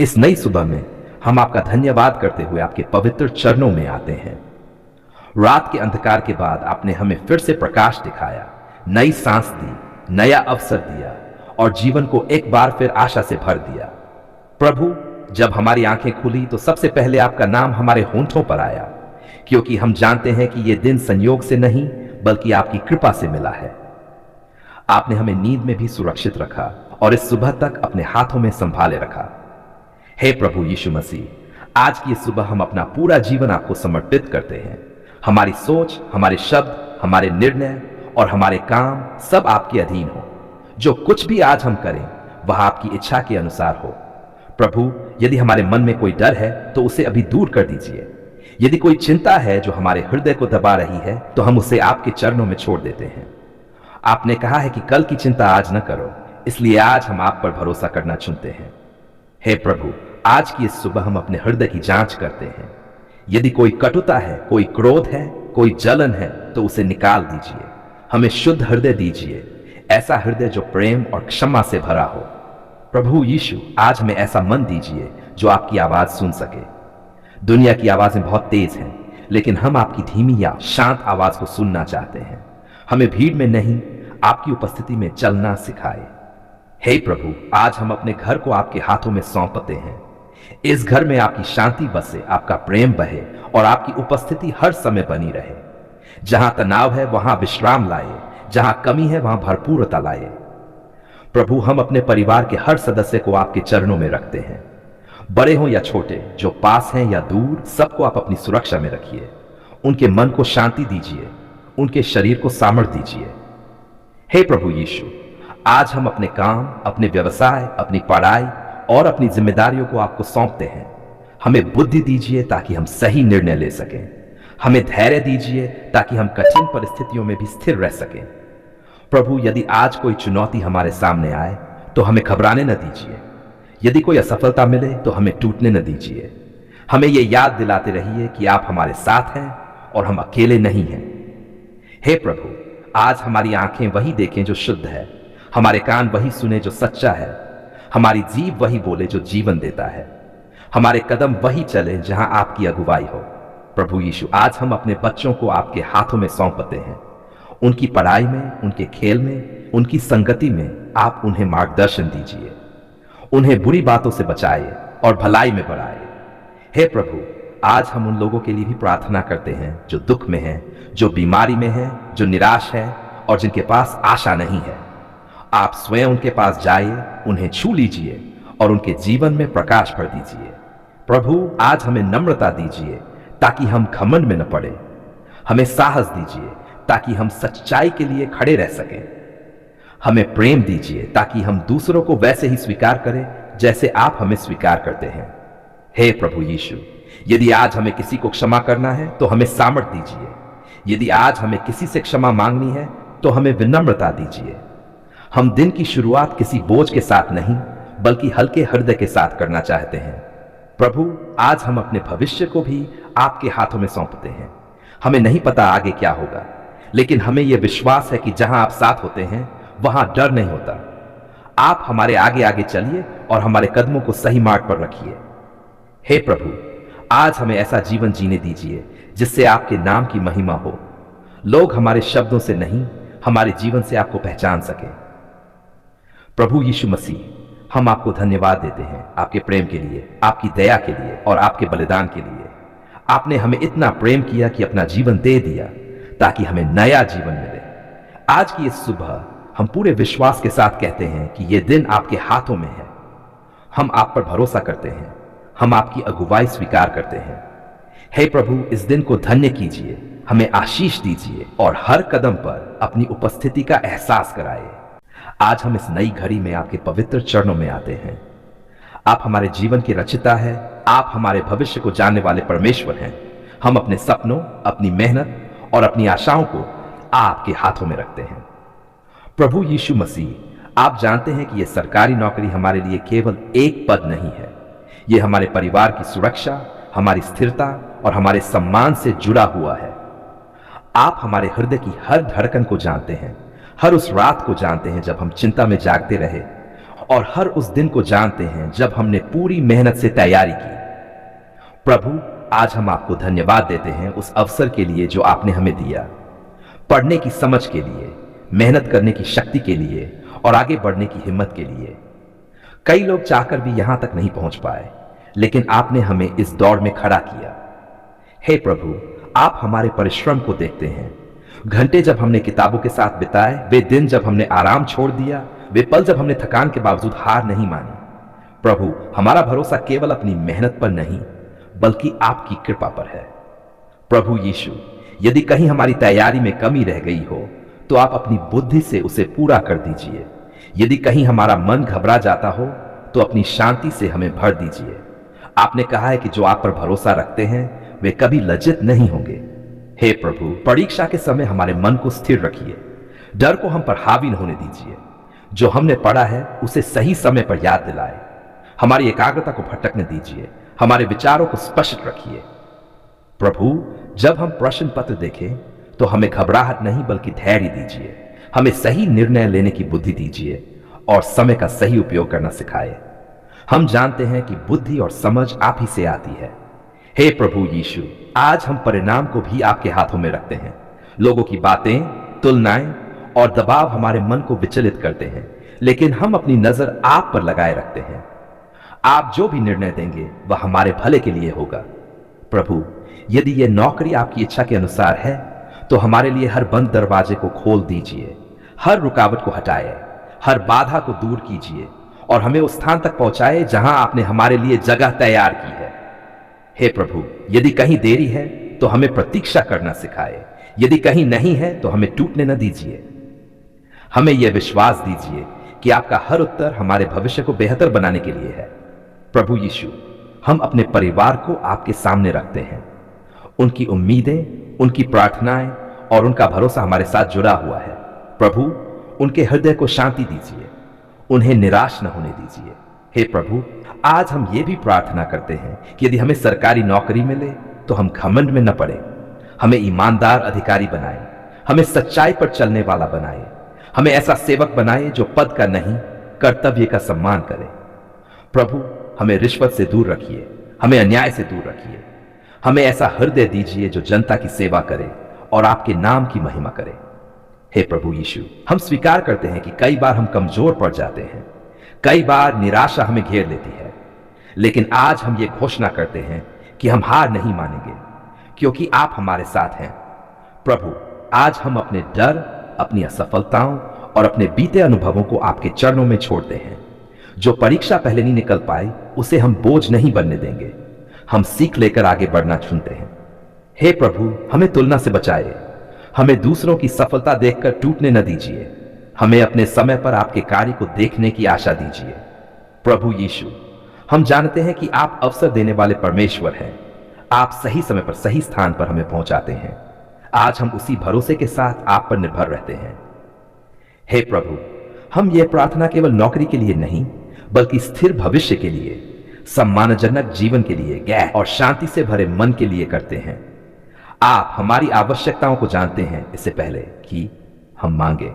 इस नई सुबह में हम आपका धन्यवाद करते हुए आपके पवित्र चरणों में आते हैं। रात के अंधकार के बाद आपने हमें फिर से प्रकाश दिखाया, नई सांस दी, नया अवसर दिया और जीवन को एक बार फिर आशा से भर दिया। प्रभु, जब हमारी आंखें खुली तो सबसे पहले आपका नाम हमारे होंठों पर आया, क्योंकि हम जानते हैं कि यह दिन संयोग से नहीं बल्कि आपकी कृपा से मिला है। आपने हमें नींद में भी सुरक्षित रखा और इस सुबह तक अपने हाथों में संभाले रखा। हे प्रभु यीशु मसीह, आज की इस सुबह हम अपना पूरा जीवन आपको समर्पित करते हैं। हमारी सोच, हमारे शब्द, हमारे निर्णय और हमारे काम सब आपके अधीन हो। जो कुछ भी आज हम करें वह आपकी इच्छा के अनुसार हो। प्रभु, यदि हमारे मन में कोई डर है तो उसे अभी दूर कर दीजिए। यदि कोई चिंता है जो हमारे हृदय को दबा रही है तो हम उसे आपके चरणों में छोड़ देते हैं। आपने कहा है कि कल की चिंता आज न करो, इसलिए आज हम आप पर भरोसा करना चुनते हैं। हे प्रभु, आज की इस सुबह हम अपने हृदय की जांच करते हैं। यदि कोई कटुता है, कोई क्रोध है, कोई जलन है तो उसे निकाल दीजिए। हमें शुद्ध हृदय दीजिए, ऐसा हृदय जो प्रेम और क्षमा से भरा हो। प्रभु यीशु, आज हमें ऐसा मन दीजिए जो आपकी आवाज सुन सके। दुनिया की आवाजें बहुत तेज हैं, लेकिन हम आपकी धीमी या शांत आवाज को सुनना चाहते हैं। हमें भीड़ में नहीं, आपकी उपस्थिति में चलना सिखाए। हे प्रभु, आज हम अपने घर को आपके हाथों में सौंपते हैं। इस घर में आपकी शांति बसे, आपका प्रेम बहे और आपकी उपस्थिति हर समय बनी रहे। जहां तनाव है वहां विश्राम लाए, जहां कमी है वहां भरपूरता लाए। प्रभु, हम अपने परिवार के हर सदस्य को आपके चरणों में रखते हैं। बड़े हों या छोटे, जो पास हैं या दूर, सबको आप अपनी सुरक्षा में रखिए। उनके मन को शांति दीजिए, उनके शरीर को सामर्थ्य दीजिए। हे प्रभु यीशु, आज हम अपने काम, अपने व्यवसाय, अपनी पढ़ाई और अपनी जिम्मेदारियों को आपको सौंपते हैं। हमें बुद्धि दीजिए ताकि हम सही निर्णय ले सकें। हमें धैर्य दीजिए ताकि हम कठिन परिस्थितियों में भी स्थिर रह सकें। प्रभु, यदि आज कोई चुनौती हमारे सामने आए तो हमें घबराने न दीजिए। यदि कोई असफलता मिले तो हमें टूटने न दीजिए। हमें यह याद दिलाते रहिए कि आप हमारे साथ हैं और हम अकेले नहीं हैं। हे प्रभु, आज हमारी आंखें वही देखें जो शुद्ध है, हमारे कान वही सुने जो सच्चा है, हमारी जीभ वही बोले जो जीवन देता है, हमारे कदम वही चले जहां आपकी अगुवाई हो। प्रभु यीशु, आज हम अपने बच्चों को आपके हाथों में सौंपते हैं। उनकी पढ़ाई में, उनके खेल में, उनकी संगति में आप उन्हें मार्गदर्शन दीजिए। उन्हें बुरी बातों से बचाए और भलाई में बढ़ाए। हे प्रभु, आज हम उन लोगों के लिए भी प्रार्थना करते हैं जो दुख में हैं, जो बीमारी में हैं, जो निराश है और जिनके पास आशा नहीं है। आप स्वयं उनके पास जाइए, उन्हें छू लीजिए और उनके जीवन में प्रकाश भर दीजिए। प्रभु, आज हमें नम्रता दीजिए ताकि हम घमंड में न पड़े। हमें साहस दीजिए ताकि हम सच्चाई के लिए खड़े रह सकें। हमें प्रेम दीजिए ताकि हम दूसरों को वैसे ही स्वीकार करें जैसे आप हमें स्वीकार करते हैं। हे प्रभु यीशु, यदि आज हमें किसी को क्षमा करना है तो हमें सामर्थ्य दीजिए। यदि आज हमें किसी से क्षमा मांगनी है तो हमें विनम्रता दीजिए। हम दिन की शुरुआत किसी बोझ के साथ नहीं बल्कि हल्के हृदय के साथ करना चाहते हैं। प्रभु, आज हम अपने भविष्य को भी आपके हाथों में सौंपते हैं। हमें नहीं पता आगे क्या होगा, लेकिन हमें यह विश्वास है कि जहां आप साथ होते हैं वहां डर नहीं होता। आप हमारे आगे आगे चलिए और हमारे कदमों को सही मार्ग पर रखिए। हे प्रभु, आज हमें ऐसा जीवन जीने दीजिए जिससे आपके नाम की महिमा हो। लोग हमारे शब्दों से नहीं, हमारे जीवन से आपको पहचान सके। प्रभु यीशु मसीह, हम आपको धन्यवाद देते हैं आपके प्रेम के लिए, आपकी दया के लिए और आपके बलिदान के लिए। आपने हमें इतना प्रेम किया कि अपना जीवन दे दिया ताकि हमें नया जीवन मिले। आज की इस सुबह हम पूरे विश्वास के साथ कहते हैं कि यह दिन आपके हाथों में है। हम आप पर भरोसा करते हैं, हम आपकी अगुवाई स्वीकार करते हैं। हे प्रभु, इस दिन को धन्य कीजिए, हमें आशीष दीजिए और हर कदम पर अपनी उपस्थिति का एहसास कराए। आज हम इस नई घड़ी में आपके पवित्र चरणों में आते हैं। आप हमारे जीवन के रचिता है, आप हमारे भविष्य को जानने वाले परमेश्वर हैं। हम अपने सपनों, अपनी मेहनत और अपनी आशाओं को आपके हाथों में रखते हैं। प्रभु यीशु मसीह, आप जानते हैं कि यह सरकारी नौकरी हमारे लिए केवल एक पद नहीं है। यह हमारे परिवार की सुरक्षा, हमारी स्थिरता और हमारे सम्मान से जुड़ा हुआ है। आप हमारे हृदय की हर धड़कन को जानते हैं, हर उस रात को जानते हैं जब हम चिंता में जागते रहे और हर उस दिन को जानते हैं जब हमने पूरी मेहनत से तैयारी की। प्रभु, आज हम आपको धन्यवाद देते हैं उस अवसर के लिए जो आपने हमें दिया, पढ़ने की समझ के लिए, मेहनत करने की शक्ति के लिए और आगे बढ़ने की हिम्मत के लिए। कई लोग चाहकर भी यहां तक नहीं पहुंच पाए, लेकिन आपने हमें इस दौड़ में खड़ा किया। हे प्रभु, आप हमारे परिश्रम को देखते हैं। घंटे जब हमने किताबों के साथ बिताए, वे दिन जब हमने आराम छोड़ दिया, वे पल जब हमने थकान के बावजूद हार नहीं मानी। प्रभु, हमारा भरोसा केवल अपनी मेहनत पर नहीं बल्कि आपकी कृपा पर है। प्रभु यीशु, यदि कहीं हमारी तैयारी में कमी रह गई हो तो आप अपनी बुद्धि से उसे पूरा कर दीजिए। यदि कहीं हमारा मन घबरा जाता हो तो अपनी शांति से हमें भर दीजिए। आपने कहा है कि जो आप पर भरोसा रखते हैं वे कभी लज्जित नहीं होंगे। हे प्रभु, परीक्षा के समय हमारे मन को स्थिर रखिए, डर को हम पर हावी न होने दीजिए। जो हमने पढ़ा है उसे सही समय पर याद दिलाए। हमारी एकाग्रता को भटकने दीजिए, हमारे विचारों को स्पष्ट रखिए। प्रभु, जब हम प्रश्न पत्र देखें तो हमें घबराहट नहीं बल्कि धैर्य दीजिए। हमें सही निर्णय लेने की बुद्धि दीजिए और समय का सही उपयोग करना सिखाए। हम जानते हैं कि बुद्धि और समझ आप ही से आती है। हे प्रभु यीशु, आज हम परिणाम को भी आपके हाथों में रखते हैं। लोगों की बातें, तुलनाएं और दबाव हमारे मन को विचलित करते हैं, लेकिन हम अपनी नजर आप पर लगाए रखते हैं। आप जो भी निर्णय देंगे वह हमारे भले के लिए होगा। प्रभु, यदि यह नौकरी आपकी इच्छा के अनुसार है तो हमारे लिए हर बंद दरवाजे को खोल दीजिए, हर रुकावट को हटाए, हर बाधा को दूर कीजिए और हमें उस स्थान तक पहुंचाए जहां आपने हमारे लिए जगह तैयार की है। हे प्रभु, यदि कहीं देरी है तो हमें प्रतीक्षा करना सिखाए। यदि कहीं नहीं है तो हमें टूटने न दीजिए। हमें यह विश्वास दीजिए कि आपका हर उत्तर हमारे भविष्य को बेहतर बनाने के लिए है। प्रभु यीशु, हम अपने परिवार को आपके सामने रखते हैं। उनकी उम्मीदें, उनकी प्रार्थनाएं और उनका भरोसा हमारे साथ जुड़ा हुआ है। प्रभु, उनके हृदय को शांति दीजिए, उन्हें निराश न होने दीजिए। हे प्रभु, आज हम ये भी प्रार्थना करते हैं कि यदि हमें सरकारी नौकरी मिले तो हम घमंड में न पड़े। हमें ईमानदार अधिकारी बनाए, हमें सच्चाई पर चलने वाला बनाए, हमें ऐसा सेवक बनाए जो पद का नहीं कर्तव्य का सम्मान करे। प्रभु, हमें रिश्वत से दूर रखिए, हमें अन्याय से दूर रखिए। हमें ऐसा हृदय दीजिए जो जनता की सेवा करे और आपके नाम की महिमा करे। हे प्रभु यीशु, हम स्वीकार करते हैं कि कई बार हम कमजोर पड़ जाते हैं, कई बार निराशा हमें घेर लेती है, लेकिन आज हम ये घोषणा करते हैं कि हम हार नहीं मानेंगे क्योंकि आप हमारे साथ हैं। प्रभु, आज हम अपने डर, अपनी असफलताओं और अपने बीते अनुभवों को आपके चरणों में छोड़ते हैं। जो परीक्षा पहले नहीं निकल पाई उसे हम बोझ नहीं बनने देंगे। हम सीख लेकर आगे बढ़ना चुनते हैं। हे प्रभु, हमें तुलना से बचाए, हमें दूसरों की सफलता देखकर टूटने न दीजिए। हमें अपने समय पर आपके कार्य को देखने की आशा दीजिए। प्रभु यीशु, हम जानते हैं कि आप अवसर देने वाले परमेश्वर हैं। आप सही समय पर सही स्थान पर हमें पहुंचाते हैं। आज हम उसी भरोसे के साथ आप पर निर्भर रहते हैं। हे प्रभु, हम ये प्रार्थना केवल नौकरी के लिए नहीं बल्कि स्थिर भविष्य के लिए, सम्मानजनक जीवन के लिए, गैर और शांति से भरे मन के लिए करते हैं। आप हमारी आवश्यकताओं को जानते हैं इससे पहले कि हम मांगे।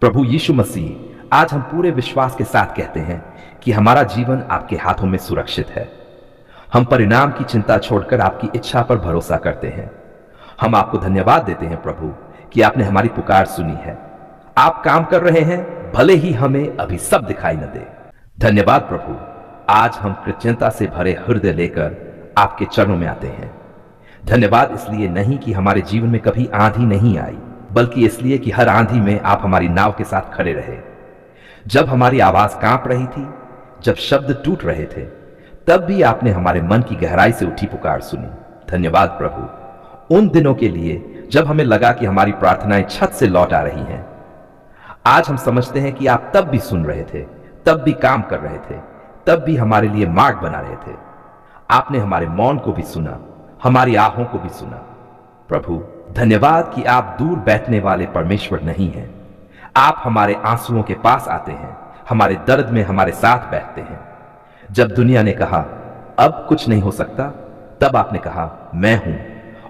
प्रभु यीशु मसीह, आज हम पूरे विश्वास के साथ कहते हैं कि हमारा जीवन आपके हाथों में सुरक्षित है। हम परिणाम की चिंता छोड़कर आपकी इच्छा पर भरोसा करते हैं। हम आपको धन्यवाद देते हैं प्रभु कि आपने हमारी पुकार सुनी है। आप काम कर रहे हैं, भले ही हमें अभी सब दिखाई न दे। धन्यवाद प्रभु, आज हम कृतज्ञता से भरे हृदय लेकर आपके चरणों में आते हैं। धन्यवाद इसलिए नहीं कि हमारे जीवन में कभी आंधी नहीं आई, बल्कि इसलिए कि हर आंधी में आप हमारी नाव के साथ खड़े रहे। जब हमारी आवाज कांप रही थी, जब शब्द टूट रहे थे, तब भी आपने हमारे मन की गहराई से उठी पुकार सुनी। धन्यवाद प्रभु उन दिनों के लिए जब हमें लगा कि हमारी प्रार्थनाएं छत से लौट आ रही हैं। आज हम समझते हैं कि आप तब भी सुन रहे थे, तब भी काम कर रहे थे, तब भी हमारे लिए मार्ग बना रहे थे। आपने हमारे मौन को भी सुना, हमारी आहों को भी सुना। प्रभु धन्यवाद कि आप दूर बैठने वाले परमेश्वर नहीं हैं। आप हमारे आंसुओं के पास आते हैं, हमारे दर्द में हमारे साथ बैठते हैं। जब दुनिया ने कहा अब कुछ नहीं हो सकता, तब आपने कहा मैं हूं,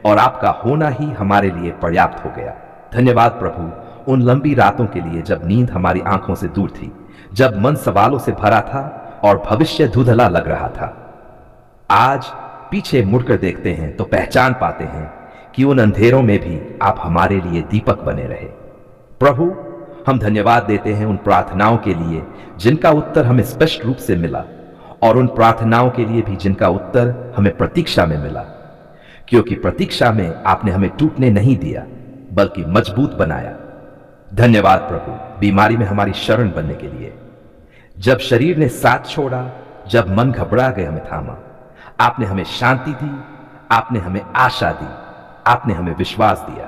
और आपका होना ही हमारे लिए पर्याप्त हो गया। धन्यवाद प्रभु उन लंबी रातों के लिए जब नींद हमारी आंखों से दूर थी, जब मन सवालों से भरा था और भविष्य धुंधला लग रहा था। आज पीछे मुड़कर देखते हैं तो पहचान पाते हैं कि उन अंधेरों में भी आप हमारे लिए दीपक बने रहे। प्रभु, हम धन्यवाद देते हैं उन प्रार्थनाओं के लिए जिनका उत्तर हमें स्पष्ट रूप से मिला, और उन प्रार्थनाओं के लिए भी जिनका उत्तर हमें प्रतीक्षा में मिला, क्योंकि प्रतीक्षा में आपने हमें टूटने नहीं दिया बल्कि मजबूत बनाया। धन्यवाद प्रभु, बीमारी में हमारी शरण बनने के लिए। जब शरीर ने साथ छोड़ा, जब मन घबरा गए, हमें थामा। आपने हमें शांति दी, आपने हमें आशा दी, आपने हमें विश्वास दिया।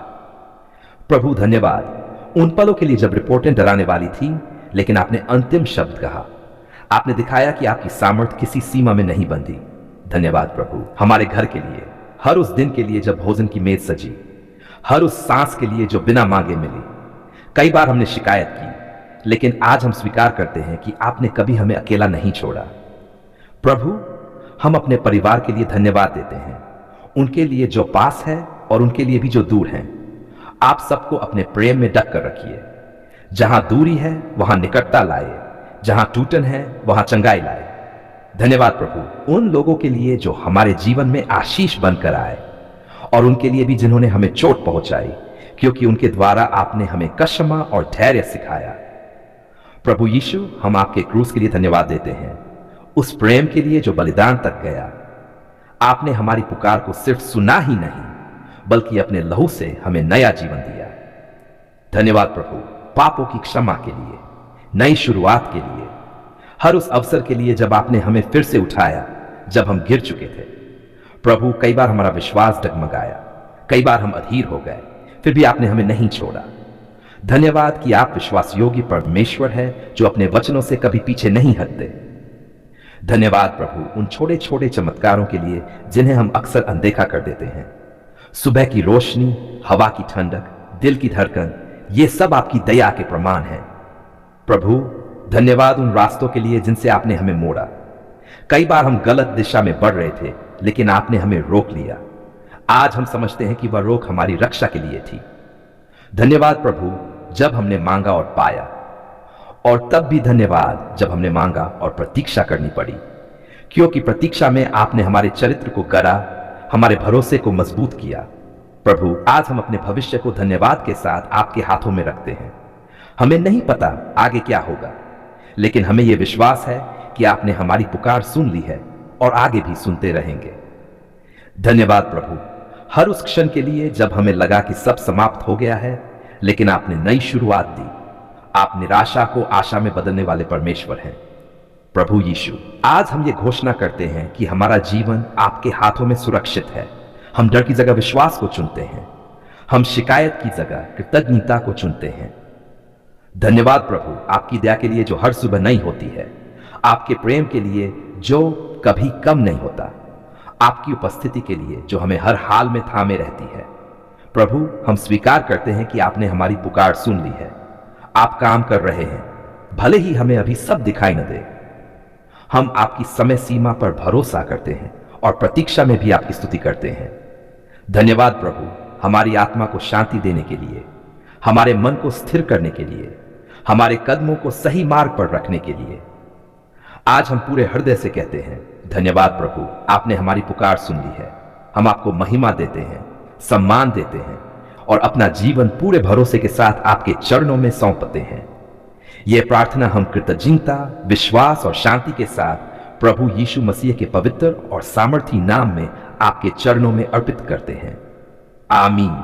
प्रभु धन्यवाद उन पलों के लिए जब रिपोर्टें डराने वाली थी, लेकिन आपने अंतिम शब्द कहा। आपने दिखाया कि आपकी सामर्थ्य किसी सीमा में नहीं बंधी। धन्यवाद प्रभु, हमारे घर के लिए, हर उस दिन के लिए जब भोजन की मेज सजी, हर उस सांस के लिए जो बिना मांगे मिली। कई बार हमने शिकायत की, लेकिन आज हम स्वीकार करते हैं कि आपने कभी हमें अकेला नहीं छोड़ा। प्रभु, हम अपने परिवार के लिए धन्यवाद देते हैं, उनके लिए जो पास है और उनके लिए भी जो दूर हैं। आप सबको अपने प्रेम में ढक कर रखिए। जहां दूरी है वहां निकटता लाए, जहां टूटन है वहां चंगाई लाए। धन्यवाद प्रभु उन लोगों के लिए जो हमारे जीवन में आशीष बनकर आए, और उनके लिए भी जिन्होंने हमें चोट पहुंचाई, क्योंकि उनके द्वारा आपने हमें क्षमा और धैर्य सिखाया। प्रभु यीशु, हम आपके क्रूस के लिए धन्यवाद देते हैं, उस प्रेम के लिए जो बलिदान तक गया। आपने हमारी पुकार को सिर्फ सुना ही नहीं बल्कि अपने लहू से हमें नया जीवन दिया। धन्यवाद प्रभु पापों की क्षमा के लिए, नई शुरुआत के लिए, हर उस अवसर के लिए जब आपने हमें फिर से उठाया जब हम गिर चुके थे। प्रभु, कई बार हमारा विश्वास डगमगाया, कई बार हम अधीर हो गए, फिर भी आपने हमें नहीं छोड़ा। धन्यवाद कि आप विश्वास योग्य परमेश्वर है जो अपने वचनों से कभी पीछे नहीं हटते। धन्यवाद प्रभु उन छोटे छोटे चमत्कारों के लिए जिन्हें हम अक्सर अनदेखा कर देते हैं। सुबह की रोशनी, हवा की ठंडक, दिल की धड़कन, ये सब आपकी दया के प्रमाण हैं। प्रभु, धन्यवाद उन रास्तों के लिए जिनसे आपने हमें मोड़ा। कई बार हम गलत दिशा में बढ़ रहे थे, लेकिन आपने हमें रोक लिया। आज हम समझते हैं कि वह रोक हमारी रक्षा के लिए थी। धन्यवाद प्रभु जब हमने मांगा और पाया, और तब भी धन्यवाद जब हमने मांगा और प्रतीक्षा करनी पड़ी, क्योंकि प्रतीक्षा में आपने हमारे चरित्र को गढ़ा, हमारे भरोसे को मजबूत किया। प्रभु, आज हम अपने भविष्य को धन्यवाद के साथ आपके हाथों में रखते हैं। हमें नहीं पता आगे क्या होगा, लेकिन हमें यह विश्वास है कि आपने हमारी पुकार सुन ली है और आगे भी सुनते रहेंगे। धन्यवाद प्रभु हर उस क्षण के लिए जब हमें लगा कि सब समाप्त हो गया है, लेकिन आपने नई शुरुआत दी। आप निराशा को आशा में बदलने वाले परमेश्वर हैं। प्रभु यीशु, आज हम ये घोषणा करते हैं कि हमारा जीवन आपके हाथों में सुरक्षित है। हम डर की जगह विश्वास को चुनते हैं, हम शिकायत की जगह कृतज्ञता को चुनते हैं। धन्यवाद प्रभु आपकी दया के लिए जो हर सुबह नई होती है, आपके प्रेम के लिए जो कभी कम नहीं होता, आपकी उपस्थिति के लिए जो हमें हर हाल में थामे रहती है। प्रभु, हम स्वीकार करते हैं कि आपने हमारी पुकार सुन ली है। आप काम कर रहे हैं, भले ही हमें अभी सब दिखाई न दे। हम आपकी समय सीमा पर भरोसा करते हैं और प्रतीक्षा में भी आपकी स्तुति करते हैं। धन्यवाद प्रभु हमारी आत्मा को शांति देने के लिए, हमारे मन को स्थिर करने के लिए, हमारे कदमों को सही मार्ग पर रखने के लिए। आज हम पूरे हृदय से कहते हैं धन्यवाद प्रभु, आपने हमारी पुकार सुन ली है। हम आपको महिमा देते हैं, सम्मान देते हैं और अपना जीवन पूरे भरोसे के साथ आपके चरणों में सौंपते हैं। यह प्रार्थना हम कृतज्ञता, विश्वास और शांति के साथ प्रभु यीशु मसीह के पवित्र और सामर्थी नाम में आपके चरणों में अर्पित करते हैं। आमीन।